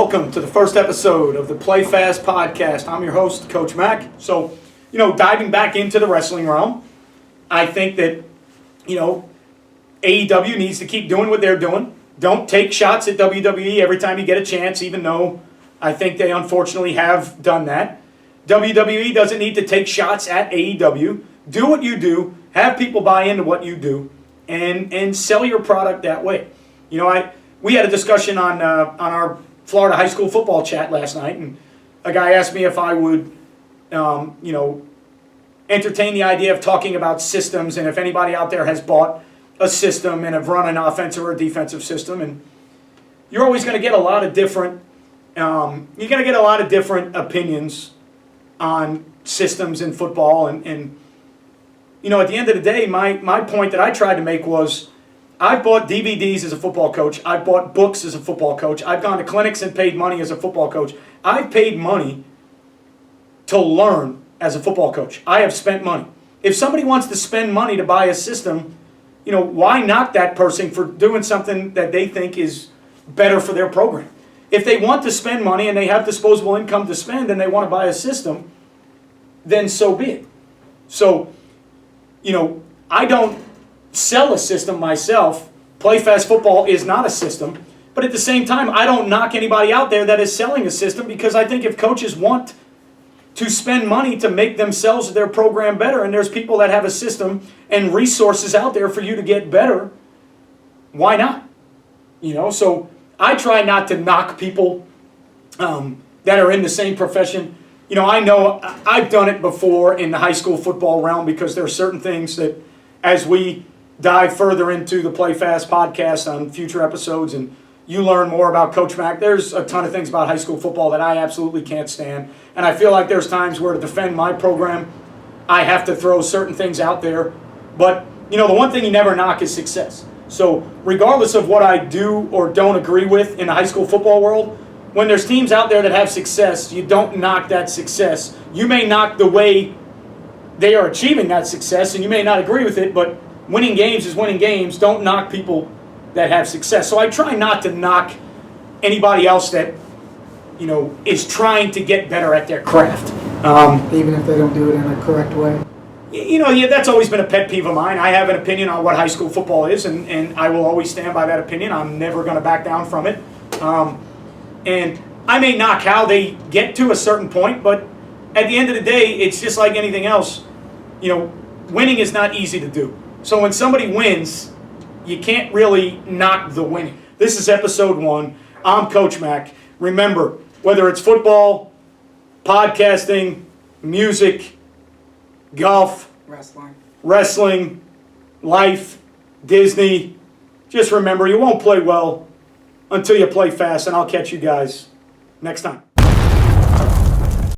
welcome to the first episode of the Play Fast podcast. I'm your host, Coach Mac. So, diving back into the wrestling realm, I think that, AEW needs to keep doing what they're doing. Don't take shots at WWE every time you get a chance, even though I think they unfortunately have done that. WWE doesn't need to take shots at AEW. Do what you do, have people buy into what you do, and sell your product that way. We had a discussion on our Florida high school football chat last night, and a guy asked me if I would, entertain the idea of talking about systems, and if anybody out there has bought a system and have run an offensive or a defensive system. And you're always going to get a lot of different, opinions on systems in football, and at the end of the day, my point that I tried to make was, I've bought DVDs as a football coach. I've bought books as a football coach. I've gone to clinics and paid money as a football coach. I've paid money to learn as a football coach. I have spent money. If somebody wants to spend money to buy a system, why knock that person for doing something that they think is better for their program? If they want to spend money and they have disposable income to spend and they want to buy a system, then so be it. So, I don't sell a system myself. Play Fast Football is not a system. But at the same time, I don't knock anybody out there that is selling a system, because I think if coaches want to spend money to make themselves or their program better, and there's people that have a system and resources out there for you to get better, why not? So I try not to knock people that are in the same profession. I know I've done it before in the high school football realm, because there are certain things that, as we dive further into the Play Fast podcast on future episodes and you learn more about Coach Mac, there's a ton of things about high school football that I absolutely can't stand. And I feel like there's times where, to defend my program, I have to throw certain things out there. But, the one thing you never knock is success. So regardless of what I do or don't agree with in the high school football world, when there's teams out there that have success, you don't knock that success. You may knock the way they are achieving that success, and you may not agree with it, but winning games is winning games. Don't knock people that have success. So I try not to knock anybody else that, is trying to get better at their craft. Even if they don't do it in a correct way? That's always been a pet peeve of mine. I have an opinion on what high school football is, and I will always stand by that opinion. I'm never going to back down from it. And I may knock how they get to a certain point, but at the end of the day, it's just like anything else. Winning is not easy to do. So when somebody wins, you can't really knock the winning. This is episode 1. I'm Coach Mac. Remember, whether it's football, podcasting, music, golf, wrestling, life, Disney, just remember, you won't play well until you play fast, and I'll catch you guys next time.